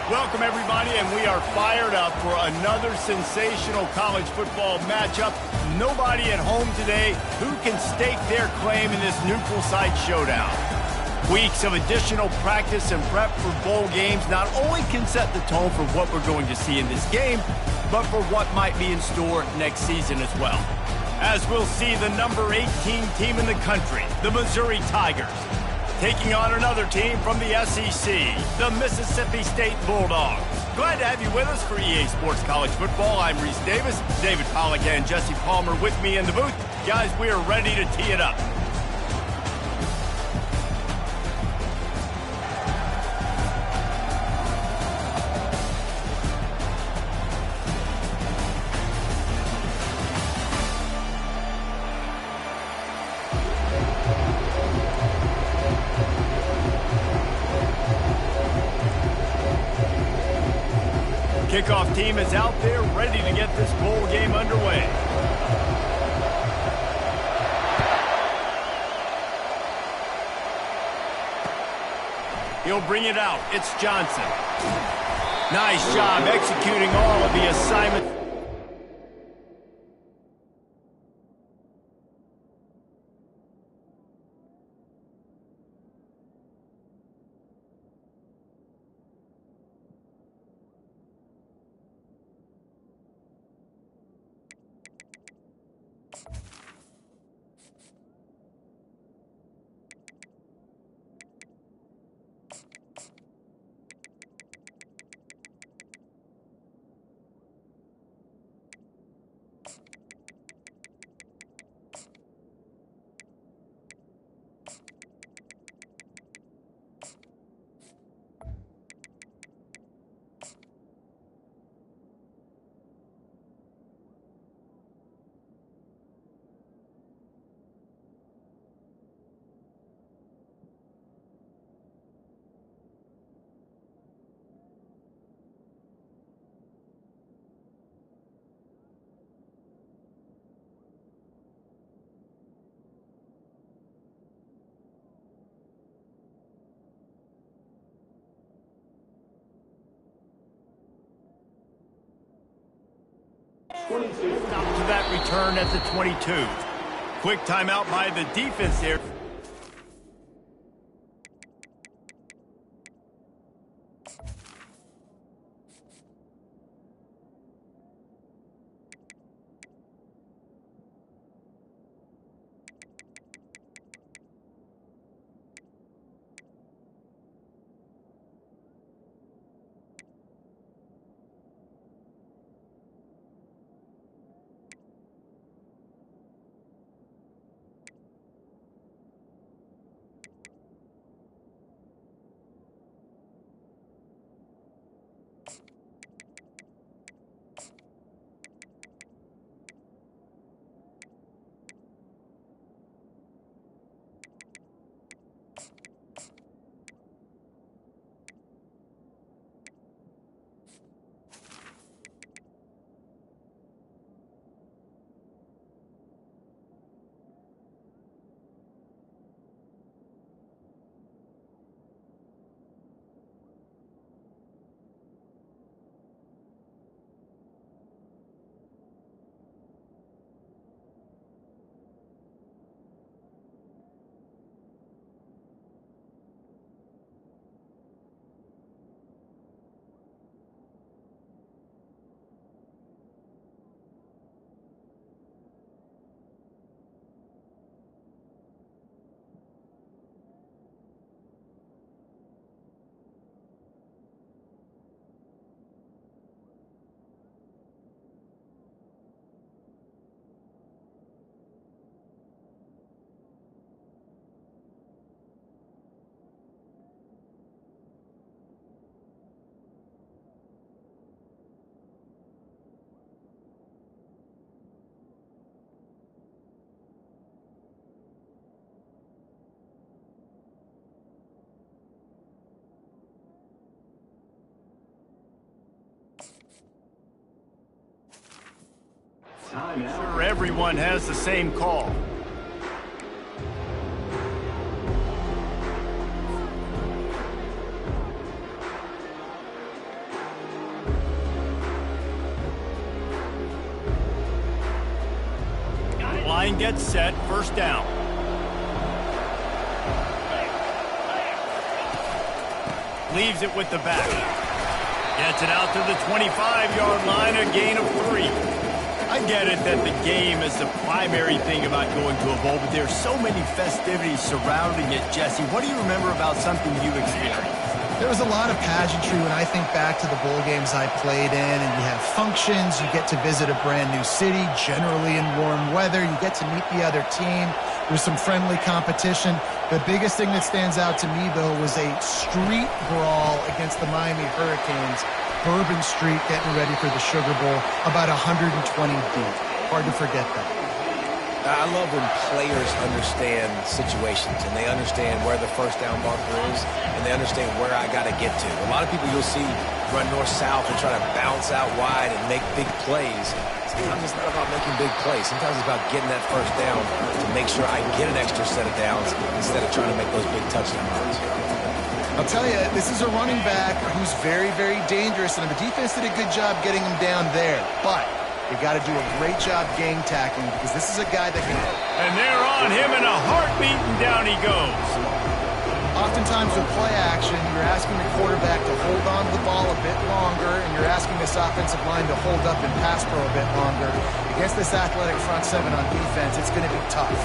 Welcome, everybody, and we are fired up for another sensational college football matchup. Nobody at home today who can stake their claim in this neutral site showdown. Weeks of additional practice and prep for bowl games not only can set the tone for what we're going to see in this game, but for what might be in store next season as well. As we'll see the number 18 team in the country, the Missouri Tigers, taking on another team from the SEC, the Mississippi State Bulldogs. Glad to have you with us for EA Sports College Football. I'm Reese Davis, David Pollack and Jesse Palmer with me in the booth. Guys, we are ready to tee it up. Kickoff team is out there ready to get this bowl game underway. He'll bring it out. It's Johnson. Nice job executing all of the assignments. Stop to that return at the 22. Quick timeout by the defense there. Sure, everyone has the same call. Line gets set, first down. Leaves it with the back. Gets it out to the 25-yard line, a gain of 3. I get it that the game is the primary thing about going to a bowl, but there's so many festivities surrounding it. Jesse, what do you remember about something you experienced? There was a lot of pageantry when I think back to the bowl games I played in, and you have functions, you get to visit a brand new city, generally in warm weather, you get to meet the other team, there's some friendly competition. The biggest thing that stands out to me, though, was a street brawl against the Miami Hurricanes, Bourbon Street getting ready for the Sugar Bowl, about 120 deep. Hard to forget that. I love when players understand situations and they understand where the first down marker is and they understand where I got to get to. A lot of people you'll see run north-south and try to bounce out wide and make big plays. Sometimes it's not about making big plays. Sometimes it's about getting that first down to make sure I get an extra set of downs instead of trying to make those big touchdown runs. I'll tell you, this is a running back who's very, very dangerous, and the defense did a good job getting him down there. But you got to do a great job gang tackling because this is a guy that can... And they're on him in a heartbeat, and down he goes. Oftentimes with play action, you're asking the quarterback to hold on to the ball a bit longer, and you're asking this offensive line to hold up and pass pro a bit longer. Against this athletic front seven on defense, it's going to be tough.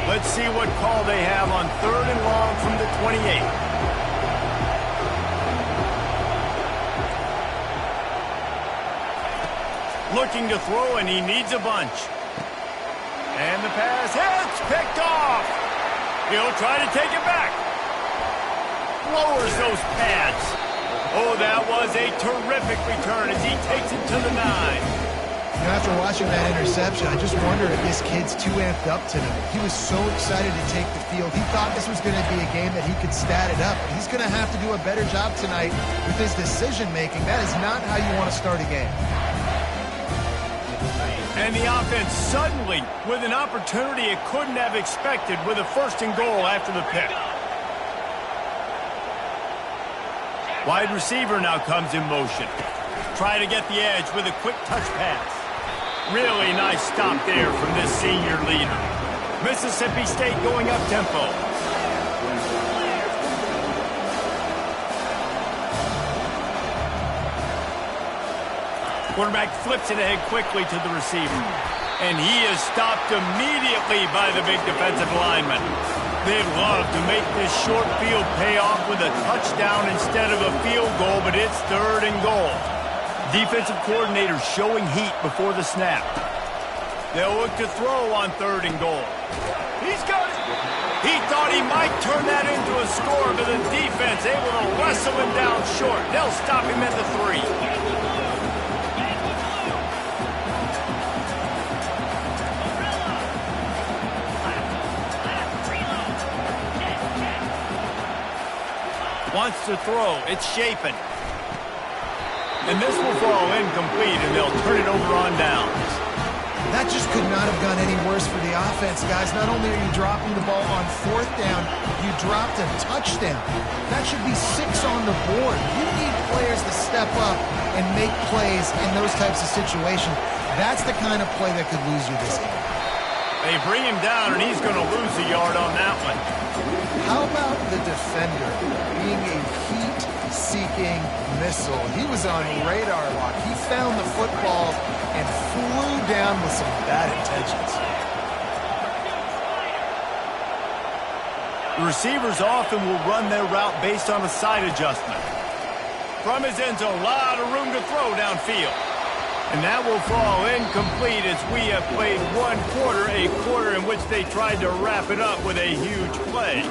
Let's see what call they have on 3rd and long from the 28. Looking to throw, and he needs a bunch. And the pass hits, picked off. He'll try to take it back. Lowers those pads. Oh, that was a terrific return as he takes it to the 9. You know, after watching that interception, I just wonder if this kid's too amped up tonight. He was so excited to take the field. He thought this was going to be a game that he could stat it up. He's going to have to do a better job tonight with his decision-making. That is not how you want to start a game. And the offense suddenly, with an opportunity it couldn't have expected, with a 1st and goal after the pick. Wide receiver now comes in motion. Try to get the edge with a quick touch pass. Really nice stop there from this senior leader. Mississippi State going up-tempo. Quarterback flips it ahead quickly to the receiver. And he is stopped immediately by the big defensive lineman. They'd love to make this short field pay off with a touchdown instead of a field goal, but it's 3rd and goal. Defensive coordinator showing heat before the snap. They'll look to throw on 3rd and goal. He's got it. He thought he might turn that into a score, but the defense able to wrestle him down short. They'll stop him at the 3. Wants to throw. It's Shapen. And this will fall incomplete, and they'll turn it over on downs. That just could not have gone any worse for the offense, guys. Not only are you dropping the ball on 4th down, you dropped a touchdown. That should be 6 on the board. You need players to step up and make plays in those types of situations. That's the kind of play that could lose you this game. They bring him down, and he's going to lose a yard on that one. How about the defender being a heat-seeking missile? He was on radar lock. He found the football and flew down with some bad intentions. The receivers often will run their route based on a side adjustment. From his end zone, a lot of room to throw downfield. And that will fall incomplete as we have played 1 quarter, a quarter in which they tried to wrap it up with a huge play.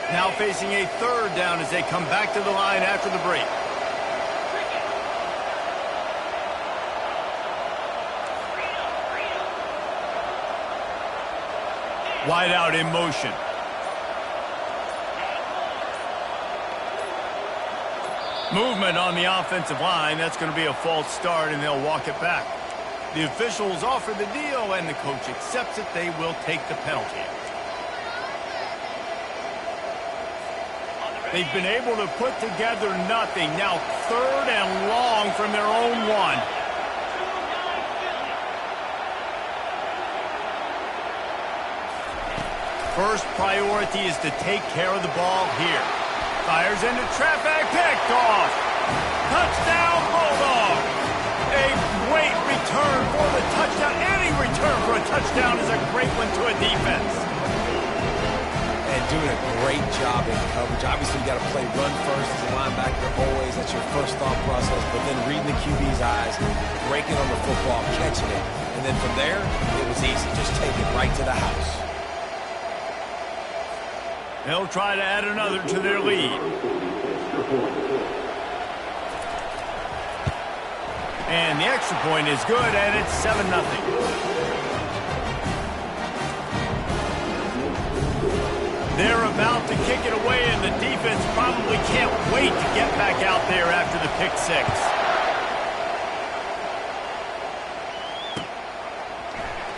Now facing a 3rd down as they come back to the line after the break. Wide out in motion. Movement on the offensive line. That's going to be a false start, and they'll walk it back. The officials offer the deal, and the coach accepts it. They will take the penalty. They've been able to put together nothing. Now 3rd and long from their own 1. First priority is to take care of the ball here. Fires into traffic, picked off. Touchdown, Bulldog. A great return for the touchdown. Any return for a touchdown is a great one to a defense. And doing a great job in coverage. Obviously, you got to play run first as a linebacker always. That's your first thought process. But then reading the QB's eyes, breaking on the football, catching it. And then from there, it was easy. Just take it right to the house. They'll try to add another to their lead. And the extra point is good, and it's 7-0. They're about to kick it away, and the defense probably can't wait to get back out there after the pick 6.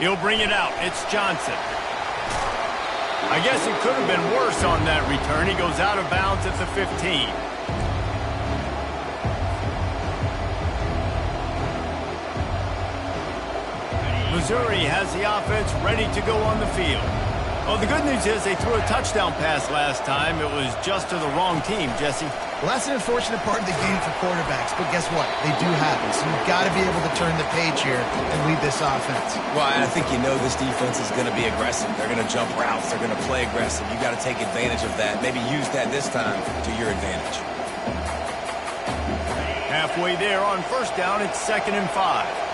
He'll bring it out. It's Johnson. I guess it could have been worse on that return. He goes out of bounds at the 15. Missouri has the offense ready to go on the field. Well, the good news is they threw a touchdown pass last time. It was just to the wrong team, Jesse. Well, that's an unfortunate part of the game for quarterbacks, but guess what? They do happen, so you've got to be able to turn the page here and lead this offense. Well, and I think you know this defense is going to be aggressive. They're going to jump routes. They're going to play aggressive. You got to take advantage of that. Maybe use that this time to your advantage. Halfway there on first down, it's 2nd and 5.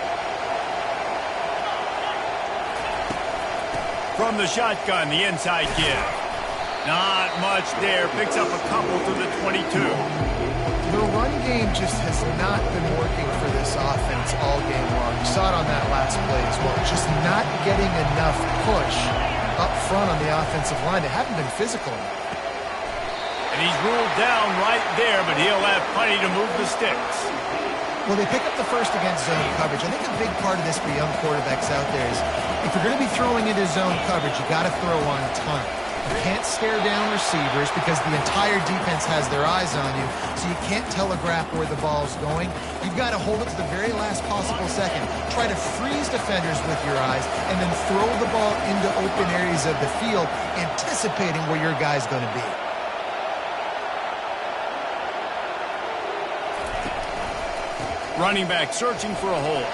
From the shotgun, the inside give. Not much there. Picks up a couple to the 22. The run game just has not been working for this offense all game long. You saw it on that last play as well. Just not getting enough push up front on the offensive line. They haven't been physical enough. And he's ruled down right there, but he'll have plenty to move the sticks. Well, they pick up the first against zone coverage. I think a big part of this for young quarterbacks out there is if you're going to be throwing into zone coverage, you got to throw on time. You can't stare down receivers because the entire defense has their eyes on you, so you can't telegraph where the ball's going. You've got to hold it to the very last possible second. Try to freeze defenders with your eyes, and then throw the ball into open areas of the field, anticipating where your guy's going to be. Running back searching for a hole.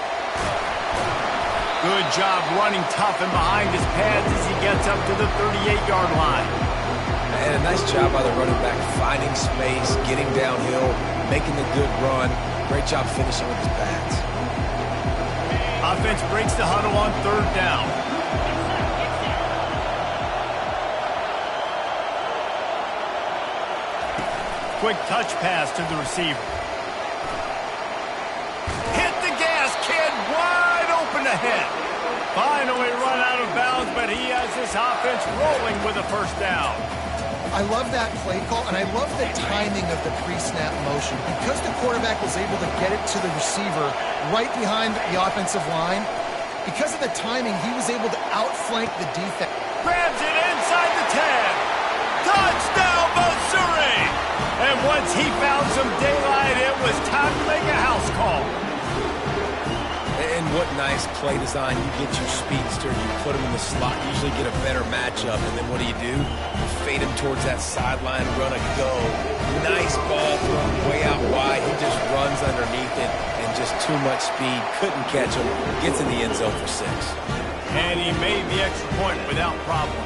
Good job running tough and behind his pads as he gets up to the 38-yard line. And a nice job by the running back, finding space, getting downhill, making the good run. Great job finishing with his pads. Offense breaks the huddle on 3rd down. Quick touch pass to the receiver. Ahead. Finally run out of bounds, but he has this offense rolling with a first down. I love that play call, and I love the timing of the pre-snap motion. Because the quarterback was able to get it to the receiver right behind the offensive line, because of the timing, he was able to outflank the defense. Grabs it inside the 10. Touchdown, Missouri! And once he found some daylight, it was time to make a house call. And what nice play design. You get your speedster, you put him in the slot, usually get a better matchup, and then what do? You fade him towards that sideline, run a go. Nice ball thrown way out wide. He just runs underneath it, and just too much speed. Couldn't catch him. Gets in the end zone for 6. And he made the extra point without problem.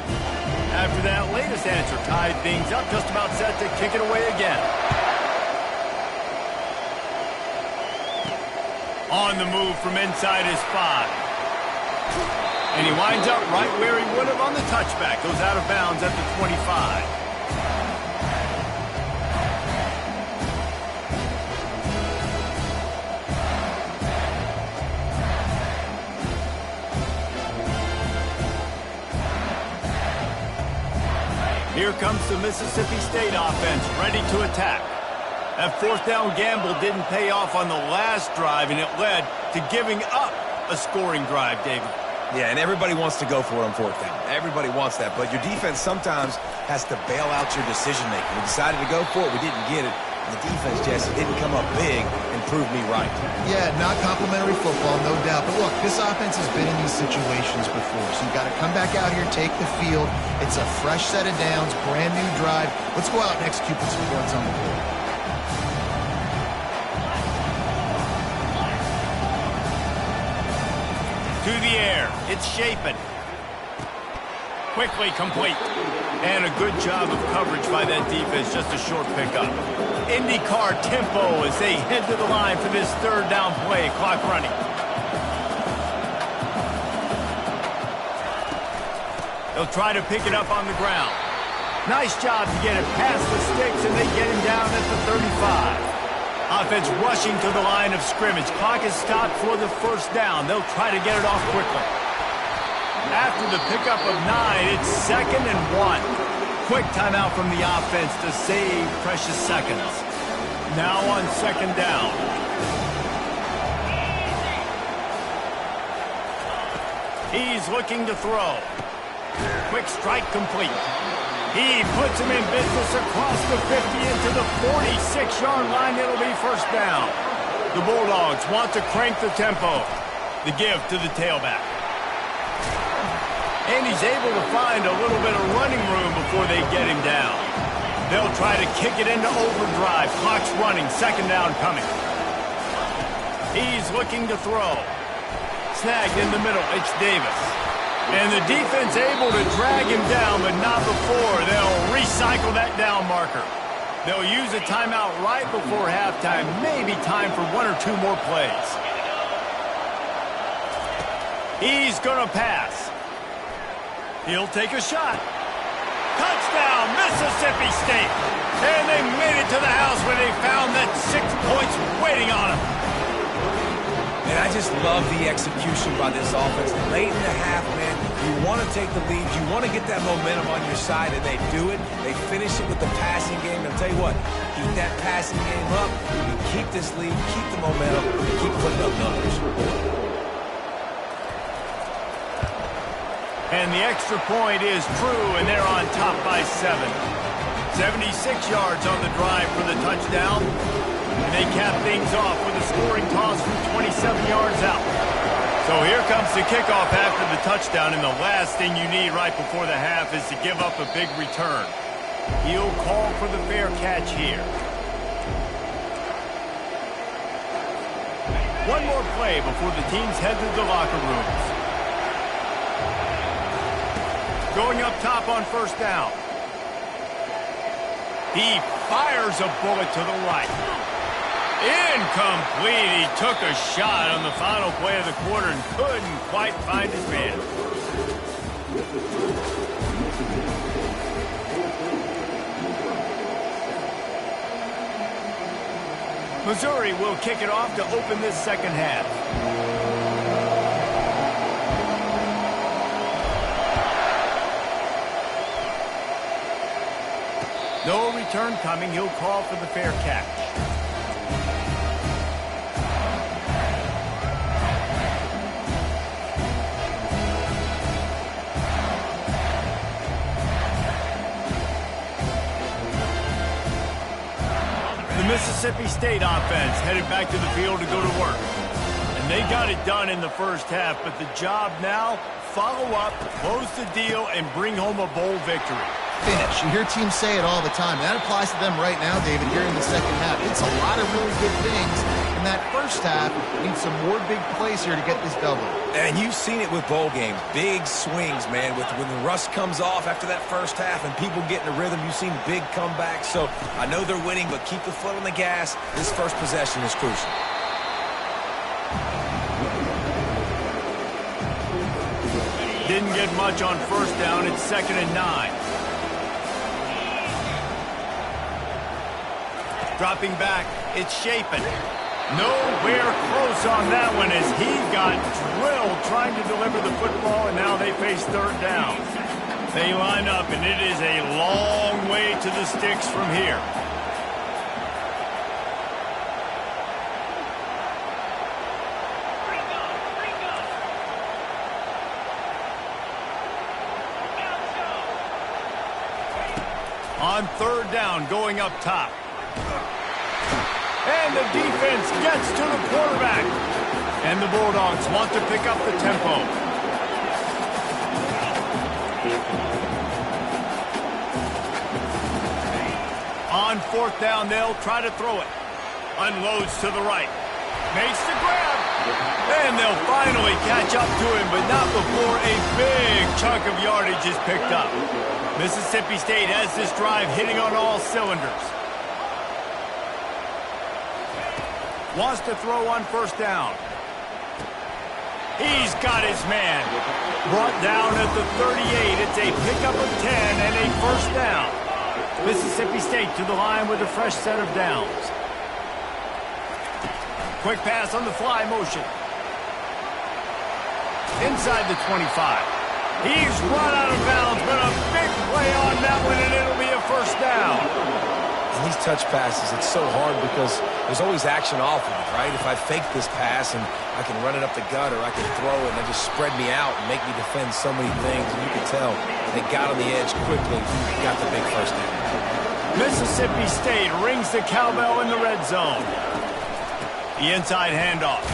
After that latest answer tied things up, just about set to kick it away again. On the move from inside his 5. And he winds up right where he would have on the touchback. Goes out of bounds at the 25. Here comes the Mississippi State offense, ready to attack. That fourth down gamble didn't pay off on the last drive, and it led to giving up a scoring drive, David. Yeah, and everybody wants to go for it on fourth down. Everybody wants that, but your defense sometimes has to bail out your decision-making. We decided to go for it. We didn't get it. And the defense, Jesse, didn't come up big and prove me right. Yeah, not complimentary football, no doubt. But look, this offense has been in these situations before, so you got to come back out here, take the field. It's a fresh set of downs, brand new drive. Let's go out and execute with some points on the board. To the air. It's Shapen. Quickly complete. And a good job of coverage by that defense. Just a short pickup. IndyCar tempo as they head to the line for this third down play. Clock running. They'll try to pick it up on the ground. Nice job to get it past the sticks, and they get him down at the 35. Offense rushing to the line of scrimmage. Clock is stopped for the first down. They'll try to get it off quickly. After the pickup of 9, it's 2nd and 1. Quick timeout from the offense to save precious seconds. Now on 2nd down. He's looking to throw. Quick strike complete. He puts him in business across the 50 into the 46-yard line. It'll be first down. The Bulldogs want to crank the tempo. The give to the tailback. And he's able to find a little bit of running room before they get him down. They'll try to kick it into overdrive. Clock's running. 2nd down coming. He's looking to throw. Snagged in the middle. It's Davis. And the defense able to drag him down, but not before. They'll recycle that down marker. They'll use a timeout right before halftime. Maybe time for 1 or 2 more plays. He's going to pass. He'll take a shot. Touchdown, Mississippi State. And they made it to the house where they found that 6 points waiting on them. And I just love the execution by this offense. Late in the half, man, you want to take the lead. You want to get that momentum on your side, and they do it. They finish it with the passing game. And I'll tell you what, keep that passing game up. You keep this lead, keep the momentum, keep putting up numbers. And the extra point is true, and they're on top by 7. 76 yards on the drive for the touchdown. And they cap things off with a scoring toss from 27 yards out. So here comes the kickoff after the touchdown, and the last thing you need right before the half is to give up a big return. He'll call for the fair catch here. One more play before the teams head to the locker rooms. Going up top on first down. He fires a bullet to the right. Incomplete. He took a shot on the final play of the quarter and couldn't quite find his man. Missouri will kick it off to open this second half. No return coming. He'll call for the fair catch. Mississippi State offense headed back to the field to go to work. And they got it done in the first half, but the job now, follow up, close the deal, and bring home a bowl victory. Finish. You hear teams say it all the time. That applies to them right now, David, here in the second half. It's a lot of really good things. In that first half, need some more big plays here to get this double. And you've seen it with bowl games. Big swings, man. When the rust comes off after that first half and people get in a rhythm, you've seen big comebacks. So I know they're winning, but keep the foot on the gas. This first possession is crucial. Didn't get much on first down. It's 2nd and 9. Dropping back, it's Shapen. Nowhere close on that one as he got drilled trying to deliver the football, and now they face third down. They line up, and it is a long way to the sticks from here. On third down, going up top. And the defense gets to the quarterback. And the Bulldogs want to pick up the tempo. On fourth down, they'll try to throw it. Unloads to the right. Makes the grab. And they'll finally catch up to him, but not before a big chunk of yardage is picked up. Mississippi State has this drive hitting on all cylinders. Wants to throw on first down. He's got his man. Brought down at the 38. It's a pickup of 10 and a first down. Mississippi State to the line with a fresh set of downs. Quick pass on the fly motion. Inside the 25. He's run out of bounds, but a big play on that one, and it'll be a first down. And these touch passes, it's so hard because there's always action off of it, right? If I fake this pass and I can run it up the gut or I can throw it and they just spread me out and make me defend so many things, and you can tell they got on the edge quickly, got the big first down. Mississippi State rings the cowbell in the red zone. The inside handoff.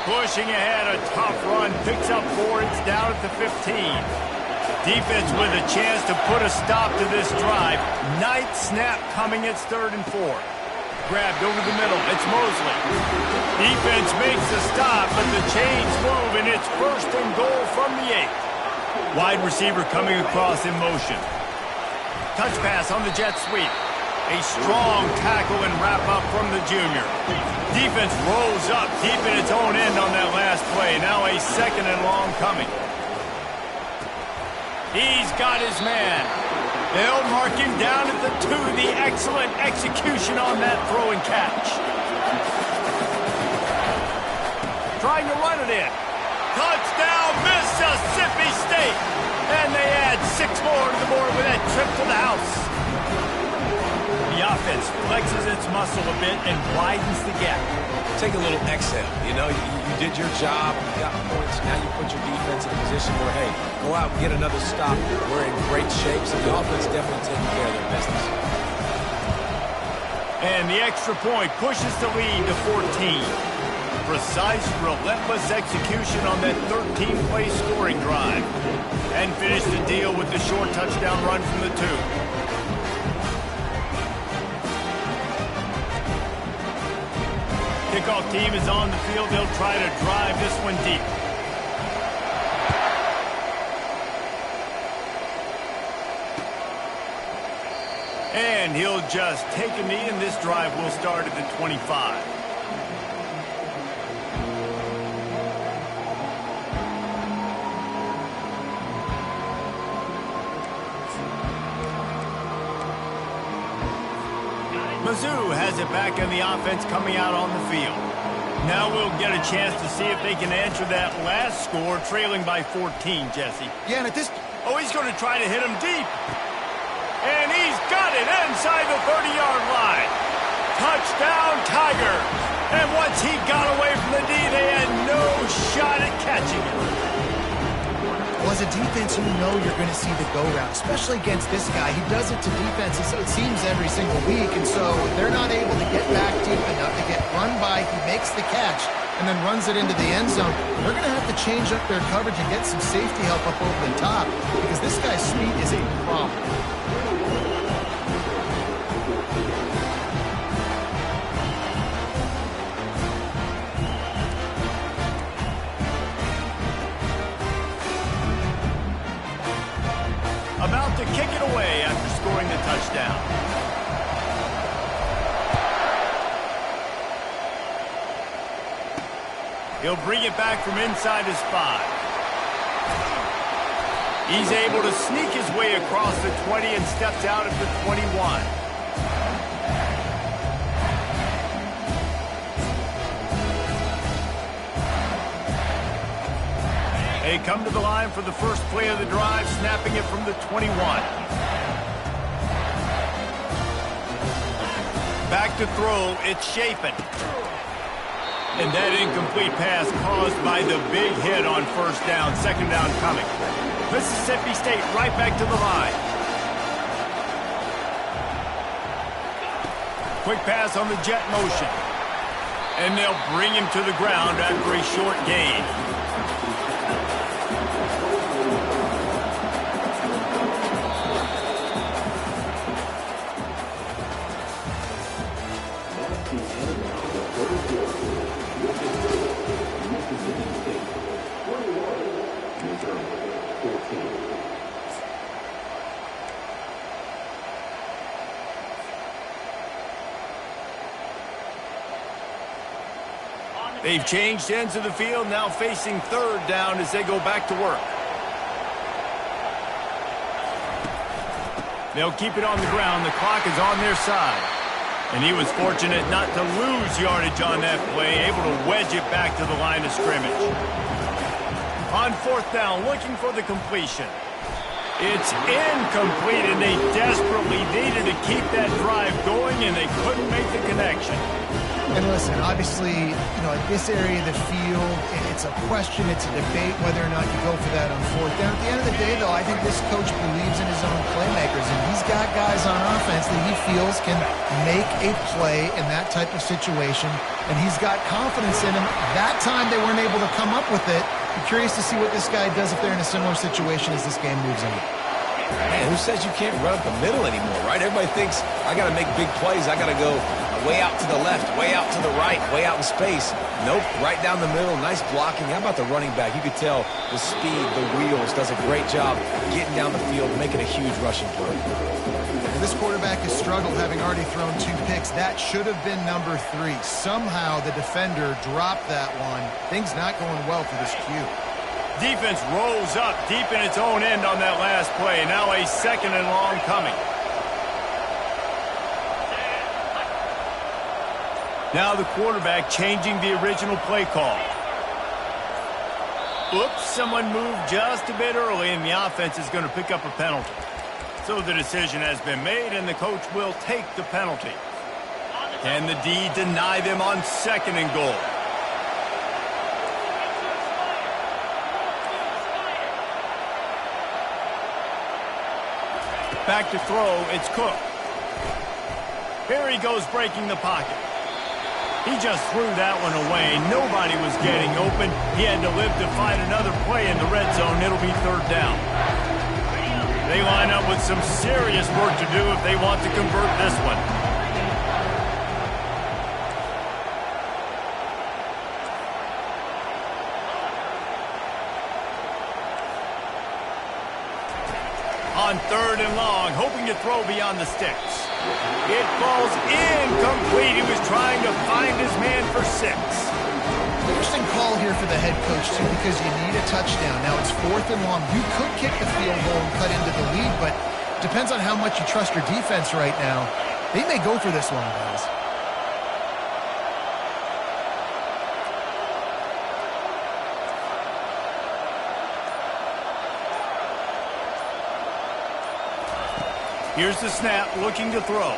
Pushing ahead, a tough run, picks up 4, it's down at the 15. Defense with a chance to put a stop to this drive. Night snap coming, it's 3rd and 4. Grabbed over the middle, it's Mosley. Defense makes the stop, but the chains move, and it's 1st and goal from the 8. Wide receiver coming across in motion. Touch pass on the jet sweep. A strong tackle and wrap-up from the junior. Defense rolls up deep in its own end on that last play. Now a 2nd and long coming. He's got his man. They'll mark him down at the 2. The excellent execution on that throw and catch. Trying to run it in. Touchdown, Mississippi State. And they add 6 more to the board with that trip to the house. The offense flexes its muscle a bit and widens the gap. Take a little exhale. You know, you did your job, you got points, now you put your defense in a position where, hey, go out and get another stop. We're in great shape, so the offense definitely taking care of their business. And the extra point pushes the lead to 14. Precise, relentless execution on that 13-play scoring drive. And finish the deal with the short touchdown run from the 2. Kickoff team is on the field. They'll try to drive this one deep. And he'll just take a knee, and this drive will start at the 25. Mizzou has it back in the offense coming out on the field. Now we'll get a chance to see if they can answer that last score, trailing by 14, Jesse. Yeah, and at this... Oh, he's going to try to hit him deep. And he's got it inside the 30-yard line. Touchdown, Tigers. And once he got away from the D, they had no shot at catching him. Well, as a defense, you know you're going to see the go route, especially against this guy. He does it to defenses, it seems, every single week, and so if they're not able to get back deep enough to get run by, he makes the catch and then runs it into the end zone. They're going to have to change up their coverage and get some safety help up over the top because this guy's speed is a problem. About to kick it away after scoring the touchdown. He'll bring it back from inside his 5. He's able to sneak his way across the 20 and steps out at the 21. They come to the line for the first play of the drive, snapping it from the 21. Back to throw, it's Chapin. And that incomplete pass caused by the big hit on first down, 2nd down coming. Mississippi State right back to the line. Quick pass on the jet motion. And they'll bring him to the ground after a short gain. They've changed ends of the field, now facing third down as they go back to work. They'll keep it on the ground. The clock is on their side. And he was fortunate not to lose yardage on that play, able to wedge it back to the line of scrimmage. On fourth down, looking for the completion. It's incomplete, and they desperately needed to keep that drive going, and they couldn't make the connection. And listen, obviously, at this area of the field, it's a question, it's a debate whether or not you go for that on fourth down. At the end of the day, though, I think this coach believes in his own playmakers, and he's got guys on offense that he feels can make a play in that type of situation, and he's got confidence in him. That time they weren't able to come up with it. I'm curious to see what this guy does if they're in a similar situation as this game moves on. Man, who says you can't run up the middle anymore, right? Everybody thinks, I got to make big plays. I got to go way out to the left, way out to the right, way out in space. Nope, right down the middle. Nice blocking. How about the running back? You could tell the speed, the wheels, does a great job getting down the field, making a huge rushing play. This quarterback has struggled, having already thrown 2 picks. That should have been number 3. Somehow the defender dropped that one. Things not going well for this Q. Defense rolls up deep in its own end on that last play. Now a second and long coming. Now the quarterback changing the original play call. Oops, someone moved just a bit early, and the offense is going to pick up a penalty. So the decision has been made, and the coach will take the penalty. Can the D deny them on second and goal? Back to throw, it's Cook. Here he goes breaking the pocket. He just threw that one away. Nobody was getting open. He had to live to find another play in the red zone. It'll be third down. They line up with some serious work to do if they want to convert this one. On third and long, hoping to throw beyond the sticks. It falls incomplete. He was trying to find his man for 6. Interesting call here for the head coach, too, because you need a touchdown. Now it's fourth and long. You could kick the field goal and cut into the lead, but it depends on how much you trust your defense right now. They may go for this one, guys. Here's the snap, looking to throw.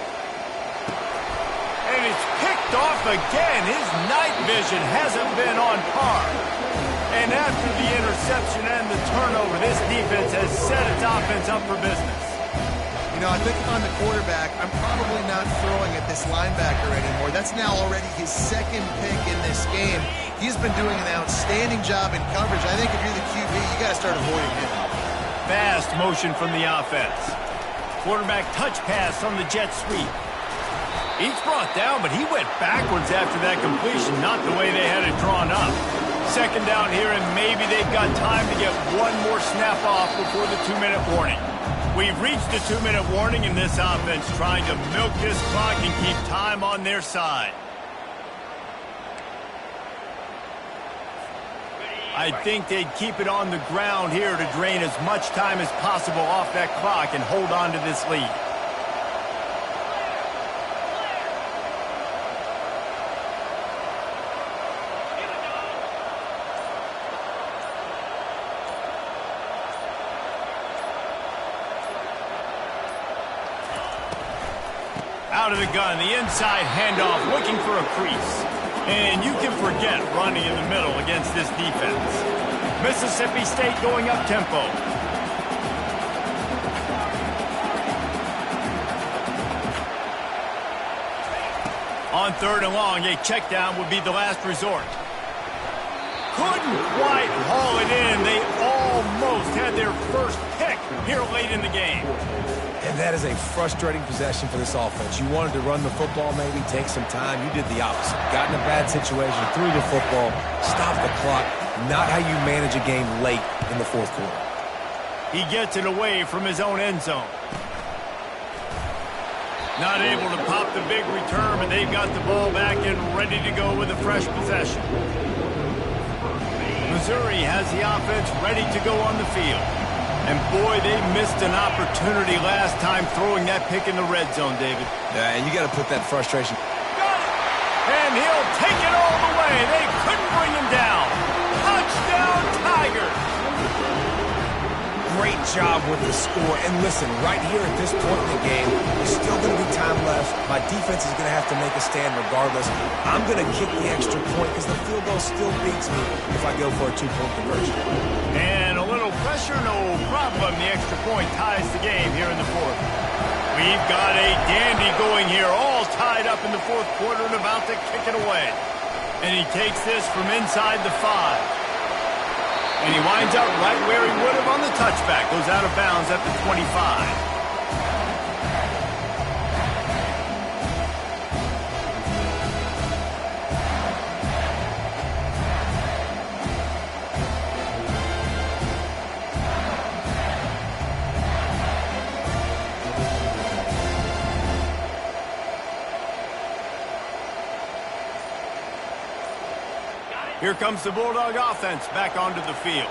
And it's picked off again. His night vision hasn't been on par. And after the interception and the turnover, this defense has set its offense up for business. I think if I'm the quarterback, I'm probably not throwing at this linebacker anymore. That's now already his second pick in this game. He's been doing an outstanding job in coverage. I think if you're the QB, you got to start avoiding him. Fast motion from the offense. Quarterback touch pass on the jet sweep. He's brought down, but he went backwards after that completion, not the way they had it drawn up. Second down here, and maybe they've got time to get one more snap off before the 2-minute warning. We've reached the 2-minute warning, and this offense trying to milk this clock and keep time on their side. I think they'd keep it on the ground here to drain as much time as possible off that clock and hold on to this lead. Out of the gun, the inside handoff, looking for a crease. And you can forget running in the middle against this defense. Mississippi State going up tempo. On 3rd and long, a check down would be the last resort. Couldn't quite haul it in. They almost had their first pick here late in the game. And that is a frustrating possession for this offense. You wanted to run the football, maybe take some time. You did the opposite. Got in a bad situation, threw the football, stopped the clock. Not how you manage a game late in the 4th quarter. He gets it away from his own end zone. Not able to pop the big return, but they've got the ball back and ready to go with a fresh possession. Missouri has the offense ready to go on the field. And boy, they missed an opportunity last time throwing that pick in the red zone, David. Yeah, and you got to put that frustration. Got it! And he'll take it all the way. They couldn't bring him down. Touchdown, Tigers! Great job with the score. And listen, right here at this point in the game, there's still going to be time left. My defense is going to have to make a stand regardless. I'm going to kick the extra point because the field goal still beats me if I go for a 2-point conversion. And a little pressure, no problem. The extra point ties the game here in the 4th. We've got a dandy going here, all tied up in the 4th quarter and about to kick it away. And he takes this from inside the 5. And he winds up right where he would have on the touchback. Goes out of bounds at the 25. Here comes the Bulldog offense back onto the field.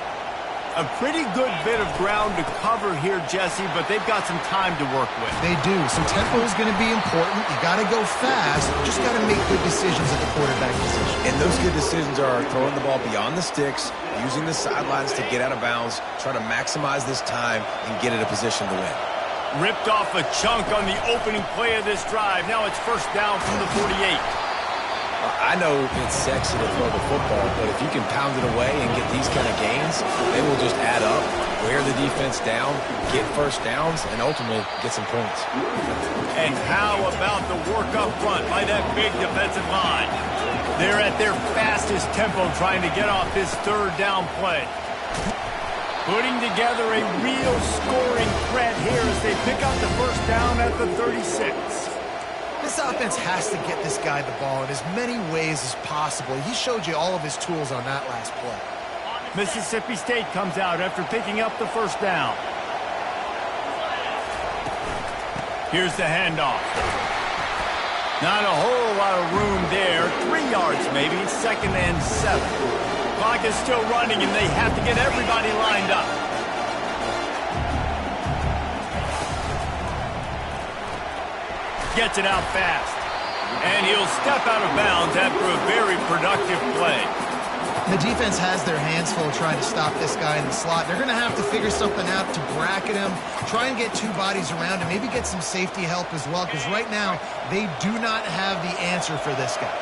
A pretty good bit of ground to cover here, Jesse, but they've got some time to work with. They do. Some tempo is going to be important. You got to go fast. You just got to make good decisions at the quarterback position. And those good decisions are throwing the ball beyond the sticks, using the sidelines to get out of bounds, try to maximize this time and get in a position to win. Ripped off a chunk on the opening play of this drive. Now it's first down from the 48. I know it's sexy to throw the football, but if you can pound it away and get these kind of gains, they will just add up, wear the defense down, get first downs, and ultimately get some points. And how about the work up front by that big defensive line? They're at their fastest tempo trying to get off this 3rd down play. Putting together a real scoring threat here as they pick up the first down at the 36. This offense has to get this guy the ball in as many ways as possible. He showed you all of his tools on that last play. Mississippi State comes out after picking up the first down. Here's the handoff. Not a whole lot of room there. 3 yards maybe, 2nd and 7. Clock is still running and they have to get everybody lined up. Gets it out fast. And he'll step out of bounds after a very productive play. The defense has their hands full trying to stop this guy in the slot. They're going to have to figure something out to bracket him, try and get 2 bodies around him, maybe get some safety help as well, because right now they do not have the answer for this guy.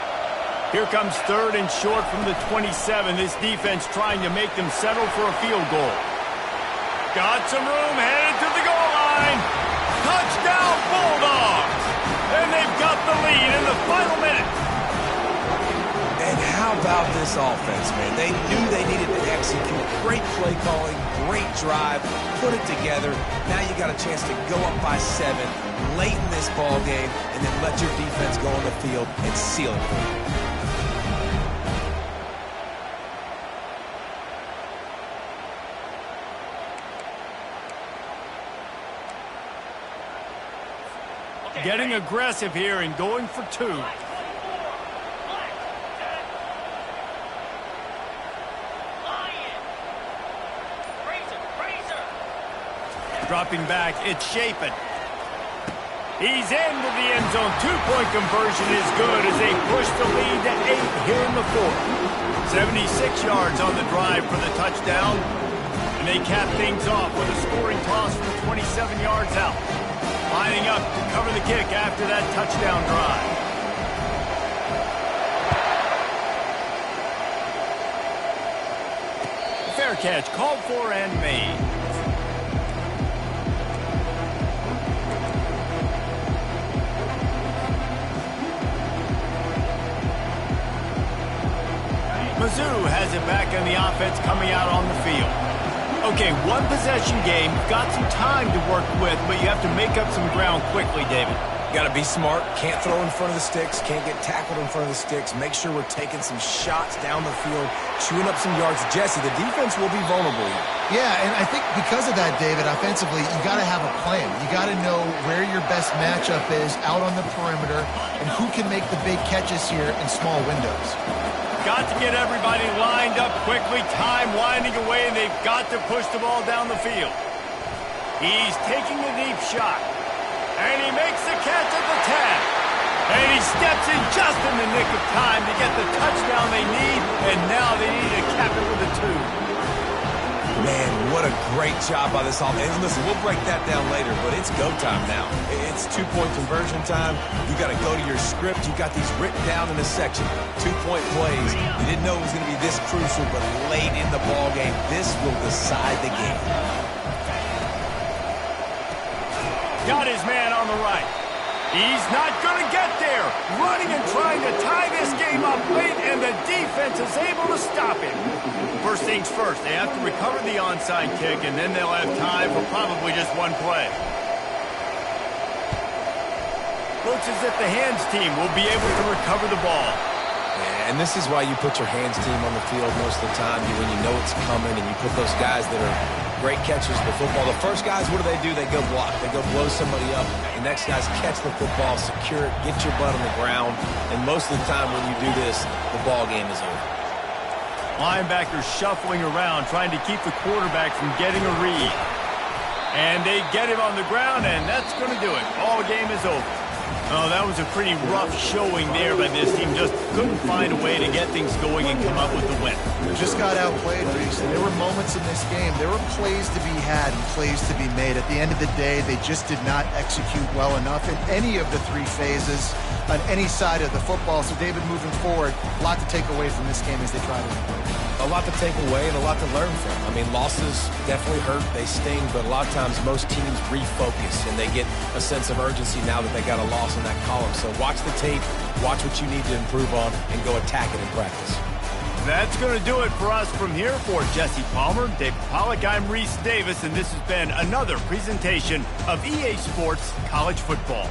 Here comes 3rd and short from the 27. This defense trying to make them settle for a field goal. Got some room, headed to the goal line. Touchdown, Bulldogs! And they've got the lead in the final minute. And how about this offense, man? They knew they needed to execute. Great play calling, great drive, put it together. Now you got a chance to go up by 7 late in this ball game and then let your defense go on the field and seal it for you. Getting aggressive here and going for 2. Dropping back, it's Shapen. He's in with the end zone. 2-point conversion is good as they push the lead to 8 here in the 4th. 76 yards on the drive for the touchdown. And they cap things off with a scoring toss from 27 yards out. Lining up to cover the kick after that touchdown drive. Fair catch, called for and made. Mizzou has it back on the offense coming out on the field. Okay, one possession game. Got some time to work with, but you have to make up some ground quickly, David. Got to be smart. Can't throw in front of the sticks. Can't get tackled in front of the sticks. Make sure we're taking some shots down the field, chewing up some yards. Jesse, the defense will be vulnerable here. Yeah, and I think because of that, David, offensively, you got to have a plan. You got to know where your best matchup is out on the perimeter and who can make the big catches here in small windows. Got to get everybody lined up quickly. Time winding away, and they've got to push the ball down the field. He's taking a deep shot. And he makes the catch at the 10. And he steps in just in the nick of time to get the touchdown they need. And now they need to cap it with a 2. Man, what a great job by this offense. And listen, we'll break that down later, but it's go time now. It's 2-point conversion time. You got to go to your script. You got these written down in a section. 2-point plays. You didn't know it was going to be this crucial, but late in the ball game, this will decide the game. Got his man on the right. He's not going to get there. Running and trying to tie this game up late, and the defense is able to stop him. First things first, they have to recover the onside kick, and then they'll have time for probably just one play. Looks as if the hands team will be able to recover the ball. Yeah, and this is why you put your hands team on the field most of the time, when you know it's coming, and you put those guys that are great catchers for football. The first guys, what do? They go block. They go blow somebody up. The next guys catch the football, secure it, get your butt on the ground. And most of the time when you do this, the ball game is over. Linebackers shuffling around, trying to keep the quarterback from getting a read. And they get him on the ground, and that's going to do it. Ball game is over. Oh, that was a pretty rough showing there by this team. Just couldn't find a way to get things going and come up with the win. Just got outplayed, Reese. And there were moments in this game. There were plays to be had and plays to be made. At the end of the day, they just did not execute well enough in any of the 3 phases on any side of the football. So, David, moving forward, a lot to take away from this game as they try to improve. A lot to take away and a lot to learn from. I mean, losses definitely hurt. They sting, but a lot of times most teams refocus and they get a sense of urgency now that they got a loss in that column. So watch the tape, watch what you need to improve on, and go attack it in practice. That's going to do it for us from here. For Jesse Palmer, Dave Pollack, I'm Reese Davis, and this has been another presentation of EA Sports College Football.